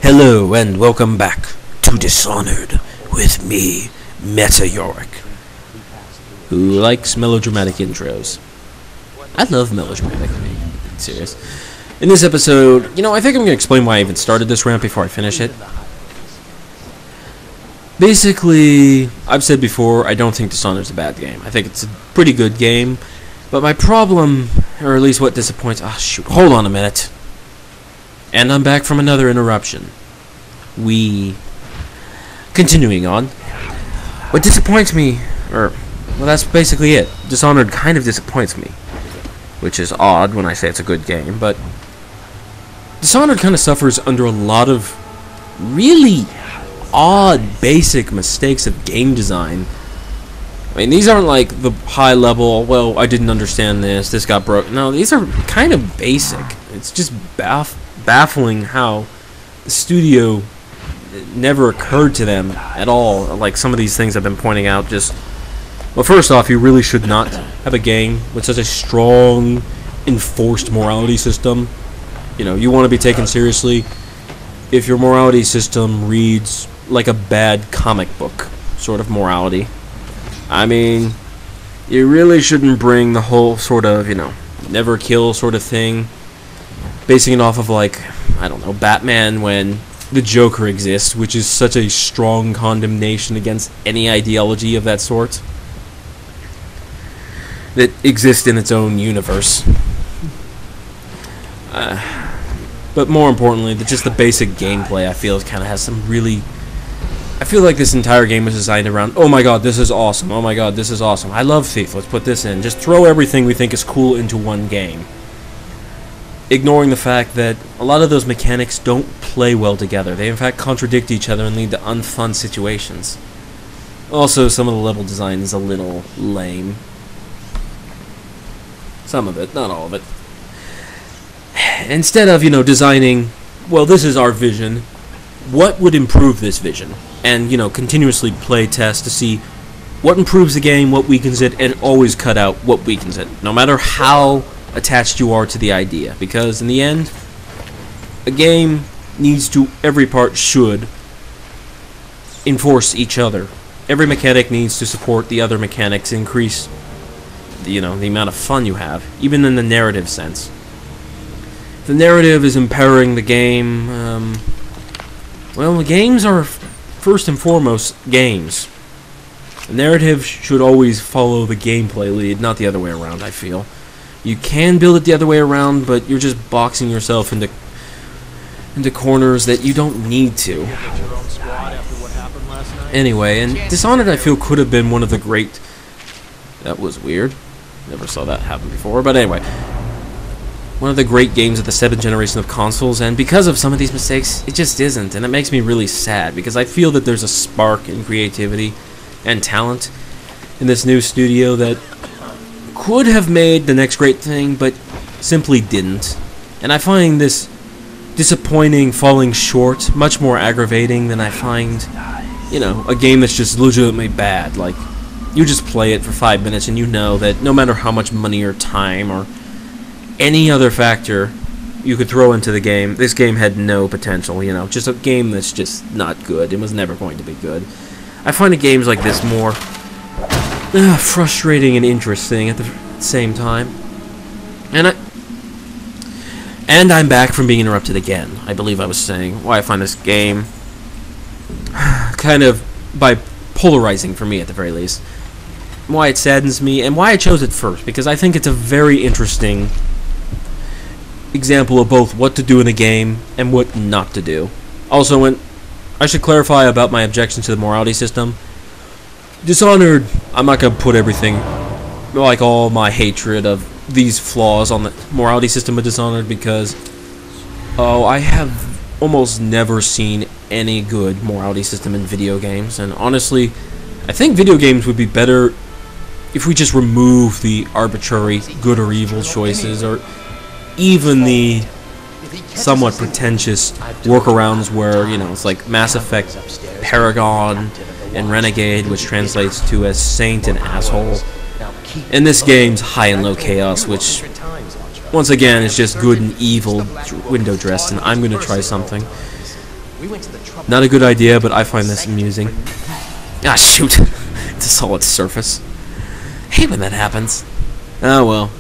Hello and welcome back to Dishonored with me, Meta Yorick, who likes melodramatic intros. I love melodramatic, to be serious. In this episode, I think I'm going to explain why I even started this rant before I finish it. Basically, I've said before, I don't think Dishonored's a bad game. I think it's a pretty good game, but my problem, or at least what disappoints... hold on a minute. And I'm back from another interruption. Continuing on. What disappoints me, well, that's basically it. Dishonored kind of disappoints me. Which is odd when I say it's a good game, but... Dishonored kind of suffers under a lot of really odd, basic mistakes of game design. I mean, these aren't like the high level, well, I didn't understand this got broke. No, these are kind of basic. It's just baffling how the studio never occurred to them at all. Like some of these things I've been pointing out, well, first off, you really should not have a game with such a strong, enforced morality system. You want to be taken seriously if your morality system reads like a bad comic book sort of morality. I mean, you really shouldn't bring the whole sort of, never kill sort of thing, basing it off of, like, I don't know, Batman when the Joker exists, which is such a strong condemnation against any ideology of that sort that exists in its own universe. But more importantly, just the basic gameplay, I feel, kind of has some really... I feel like this entire game was designed around, oh my god, this is awesome, oh my god, this is awesome, I love Thief, let's put this in. Just throw everything we think is cool into one game. Ignoring the fact that a lot of those mechanics don't play well together. They in fact contradict each other and lead to unfun situations. Also, some of the level design is a little lame. Some of it, not all of it. Instead of, designing, well, this is our vision, what would improve this vision? And, continuously play test to see what improves the game, what weakens it, and always cut out what weakens it, no matter how attached you are to the idea. Because in the end, a game needs to, every part should, enforce each other. Every mechanic needs to support the other mechanics, increase, the amount of fun you have, even in the narrative sense. The narrative is empowering the game. Well, the games are first and foremost games. The narrative should always follow the gameplay lead, not the other way around, I feel. You can build it the other way around, but you're just boxing yourself into corners that you don't need to. Anyway, and Dishonored, I feel, could have been one of the great... That was weird. Never saw that happen before, but anyway. One of the great games of the 7th generation of consoles, and because of some of these mistakes, it just isn't, and it makes me really sad, because I feel that there's a spark in creativity and talent in this new studio that could have made the next great thing, but simply didn't. And I find this disappointing falling short much more aggravating than I find, a game that's just legitimately bad. Like, you just play it for 5 minutes and you know that no matter how much money or time or any other factor you could throw into the game, this game had no potential, just a game that's just not good. It was never going to be good. I find games like this more frustrating and interesting at the same time. And I'm back from being interrupted again. I believe I was saying why I find this game kind of polarizing for me at the very least. Why it saddens me, and why I chose it first, because I think it's a very interesting example of both what to do in a game and what not to do. Also, I should clarify about my objection to the morality system. Dishonored, I'm not going to put everything, like all my hatred of these flaws on the morality system of Dishonored, because I have almost never seen any good morality system in video games, and honestly, I think video games would be better if we just remove the arbitrary good or evil choices, or even the somewhat pretentious workarounds where, it's like Mass Effect Paragon and Renegade, which translates to as Saint and Asshole. In this game's High and Low Chaos, which once again, it's just good and evil window dressed, and I'm gonna try something. Not a good idea, but I find this amusing. Ah, shoot! It's a solid surface. Hate when that happens. Oh well.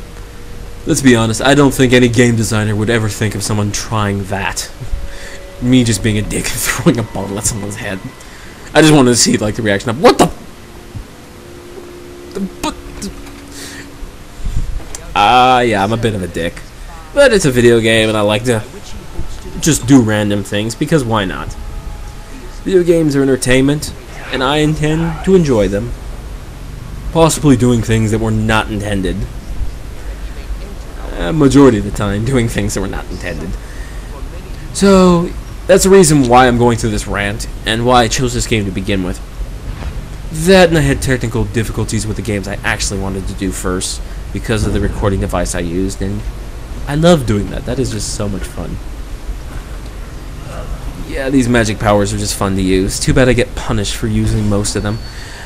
Let's be honest, I don't think any game designer would ever think of someone trying that. Me just being a dick and throwing a bottle at someone's head. I just wanted to see, like, the reaction of, what the... yeah, I'm a bit of a dick. But it's a video game, and I like to just do random things, because why not? Video games are entertainment, and I intend to enjoy them. Possibly doing things that were not intended. Majority of the time, doing things that were not intended. So, that's the reason why I'm going through this rant, and why I chose this game to begin with. That, and I had technical difficulties with the games I actually wanted to do first, because of the recording device I used, and I love doing that. That is just so much fun. Yeah, these magic powers are just fun to use. Too bad I get punished for using most of them.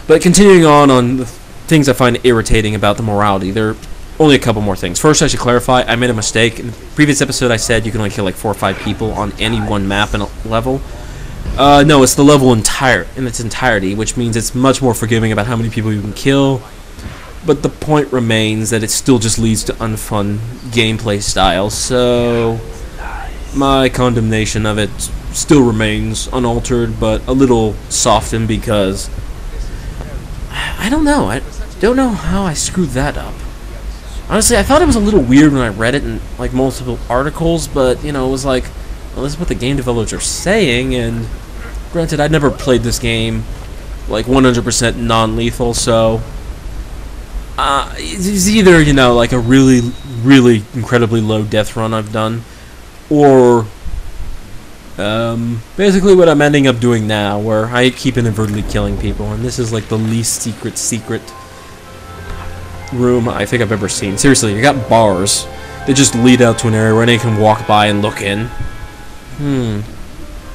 But continuing on the things I find irritating about the morality, there are only a couple more things. First, I should clarify, I made a mistake. In the previous episode, I said you can only kill like 4 or 5 people on any one map and level. No, it's the level in its entirety, which means it's much more forgiving about how many people you can kill. But the point remains that it still just leads to unfun gameplay style, so my condemnation of it still remains unaltered, but a little softened because I don't know. I don't know how I screwed that up. Honestly, I thought it was a little weird when I read it in like multiple articles, but you know, it was like, well, this is what the game developers are saying, and granted, I'd never played this game like 100% non-lethal, so it's either, you know, like a really, really incredibly low death run I've done, or basically what I'm ending up doing now, where I keep inadvertently killing people, and this is like the least secret room I think I've ever seen. Seriously, you got bars that just lead out to an area where anyone can walk by and look in.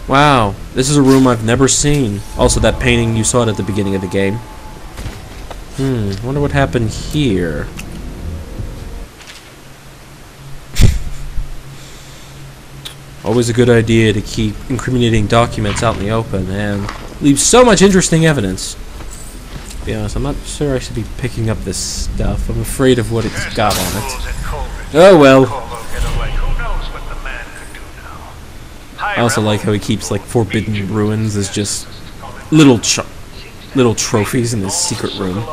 Wow, this is a room I've never seen. Also, that painting, you saw it at the beginning of the game. Wonder what happened here. Always a good idea to keep incriminating documents out in the open and leave so much interesting evidence. To be honest, I'm not sure I should be picking up this stuff. I'm afraid of what it's got on it. Oh well. I also like how he keeps like forbidden ruins as just little trophies in his secret room.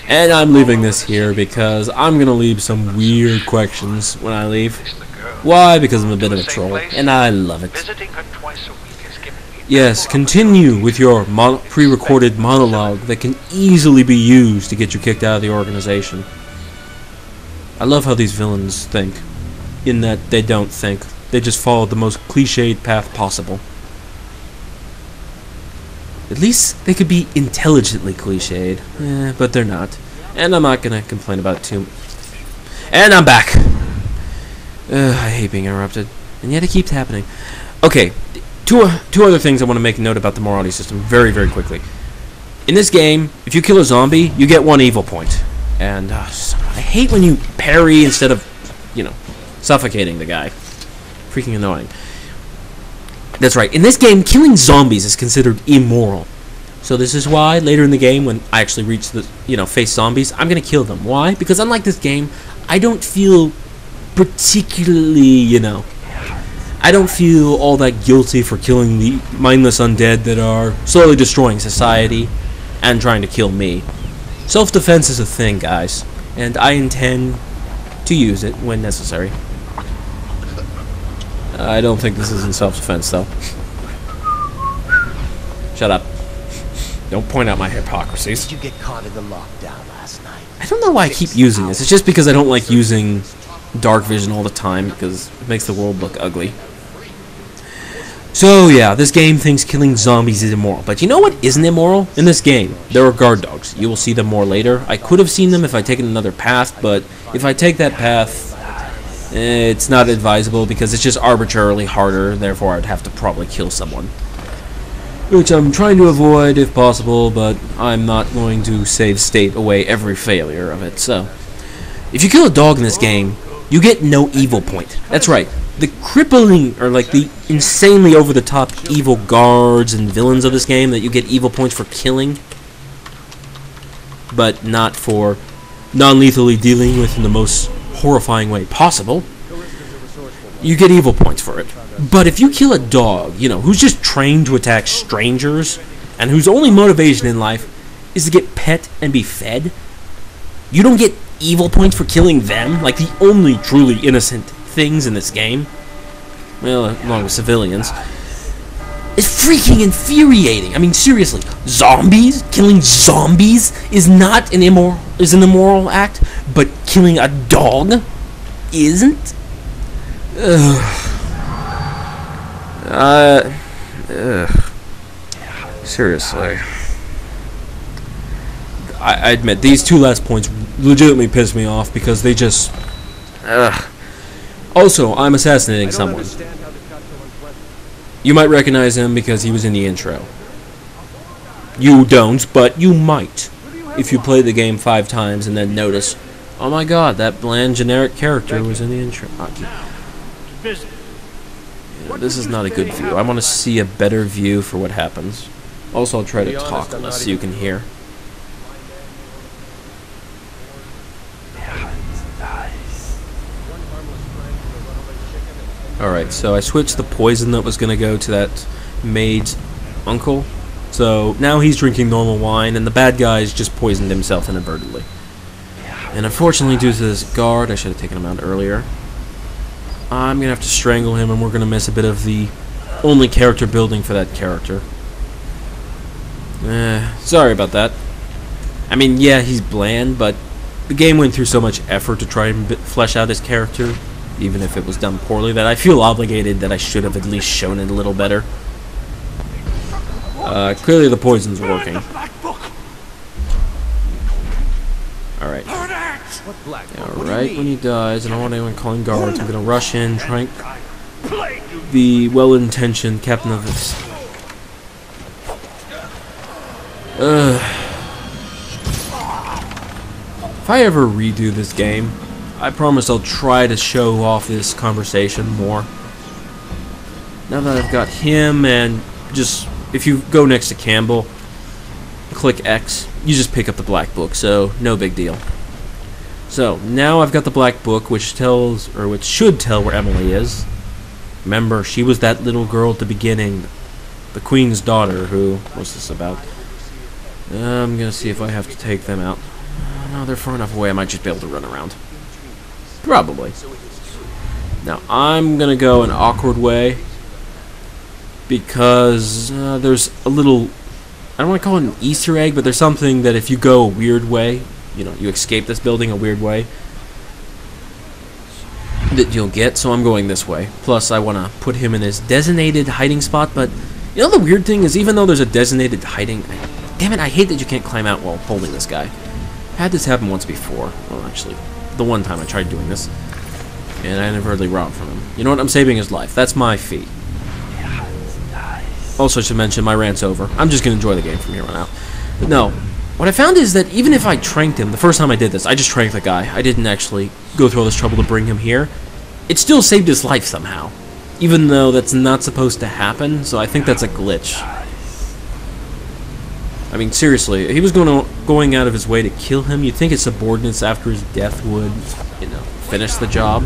And I'm leaving this here because I'm gonna leave some weird questions when I leave. Why? Because I'm a bit of a troll, and I love it. Yes, continue with your pre-recorded monologue that can easily be used to get you kicked out of the organization. I love how these villains think, in that they don't think. They just follow the most cliched path possible. At least they could be intelligently cliched, but they're not. And I'm not gonna complain about it too much. And I'm back! I hate being interrupted, and yet it keeps happening. Okay, two other things I want to make a note about the morality system very, very quickly. In this game, if you kill a zombie, you get 1 evil point. And I hate when you parry instead of, you know, suffocating the guy. Freaking annoying. That's right, in this game, killing zombies is considered immoral. So this is why, later in the game, when I actually reach the, face zombies, I'm going to kill them. Why? Because unlike this game, I don't feel particularly, I don't feel all that guilty for killing the mindless undead that are slowly destroying society and trying to kill me. Self-defense is a thing, guys, and I intend to use it when necessary. I don't think this is in self-defense, though. Shut up. Don't point out my hypocrisies. Did you get caught in the lockdown last night? I don't know why I keep using this. It's just because I don't like using dark vision all the time, because it makes the world look ugly. So yeah, this game thinks killing zombies is immoral. But you know what isn't immoral? In this game, there are guard dogs. You will see them more later. I could have seen them if I'd taken another path, but if I take that path, it's not advisable because it's just arbitrarily harder, therefore I'd have to probably kill someone. Which I'm trying to avoid if possible, but I'm not going to save state away every failure of it, so If you kill a dog in this game, you get no evil point. That's right. The crippling, or like the insanely over-the-top evil guards and villains of this game that you get evil points for killing, but not for non-lethally dealing with in the most horrifying way possible, you get evil points for it. But if you kill a dog, you know, who's just trained to attack strangers, and whose only motivation in life is to get pet and be fed, you don't get evil points for killing them, like the only truly innocent things in this game, well, along with civilians. It's freaking infuriating. I mean, seriously, zombies? Killing zombies is not an immoral act, but killing a dog isn't? Seriously. I admit, these two last points legitimately piss me off because they just... Also, I'm assassinating someone. You might recognize him because he was in the intro. You don't, but you might. If you play the game 5 times and then notice, oh my god, that bland generic character was in the intro. Yeah, this is not a good view. I want to see a better view for what happens. Also, I'll try to talk on this so you can hear. Alright, so I switched the poison that was going to go to that maid's uncle. So now he's drinking normal wine, and the bad guy's just poisoned himself inadvertently. And unfortunately, due to this guard, I should have taken him out earlier, I'm going to have to strangle him, and we're going to miss a bit of the only character building for that character. Sorry about that. I mean, yeah, he's bland, but the game went through so much effort to try and flesh out his character, even if it was done poorly, that I feel obligated that I should have at least shown it a little better. Clearly the poison's working. Alright. Alright, when he dies, I don't want anyone calling guards. I'm gonna rush in, try the well-intentioned captain of this. If I ever redo this game, I promise I'll try to show off this conversation more. Now that I've got him, and just, if you go next to Campbell, click X, you just pick up the black book, so no big deal. So, now I've got the black book, which tells, or which should tell where Emily is. Remember, she was that little girl at the beginning, the Queen's daughter, who, what's this about? I'm gonna see if I have to take them out. No, they're far enough away, I might just be able to run around. Probably. Now, I'm gonna go an awkward way because there's a little, I don't want to call it an Easter egg, but there's something that if you go a weird way, you know, you escape this building a weird way, that you'll get, so I'm going this way. Plus, I want to put him in his designated hiding spot, but you know the weird thing is, even though there's a designated hiding, damn it, I hate that you can't climb out while holding this guy. I had this happen once before. Well, actually, the one time I tried doing this, and I inadvertently robbed from him. You know what? I'm saving his life. That's my fee. Also, I should mention, my rant's over. I'm just going to enjoy the game from here on out. But no, what I found is that even if I tranked him, the first time I did this, I just tranked the guy. I didn't actually go through all this trouble to bring him here. It still saved his life somehow, even though that's not supposed to happen, so I think that's a glitch. I mean, seriously, he was going out of his way to kill him. You'd think his subordinates after his death would, you know, finish the job.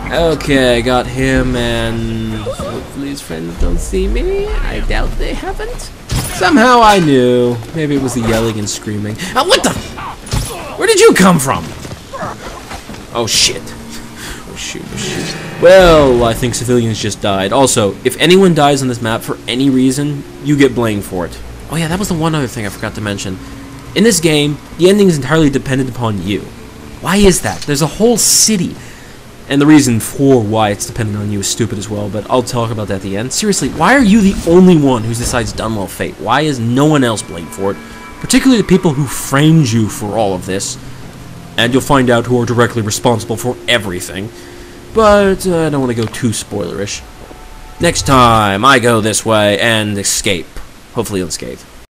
Okay, I got him, and hopefully his friends don't see me. I doubt they haven't. Somehow I knew. Maybe it was the yelling and screaming. What the? Where did you come from? Oh, shit. Oh, shoot, oh, shoot. Well, I think civilians just died. Also, if anyone dies on this map for any reason, you get blamed for it. Oh yeah, that was the one other thing I forgot to mention. In this game, the ending is entirely dependent upon you. Why is that? There's a whole city. And the reason for why it's dependent on you is stupid as well, but I'll talk about that at the end. Seriously, why are you the only one who decides Dunwell fate? Why is no one else blamed for it? Particularly the people who framed you for all of this. And you'll find out who are directly responsible for everything. But I don't want to go too spoilerish. Next time, I go this way and escape. Hopefully unscathed.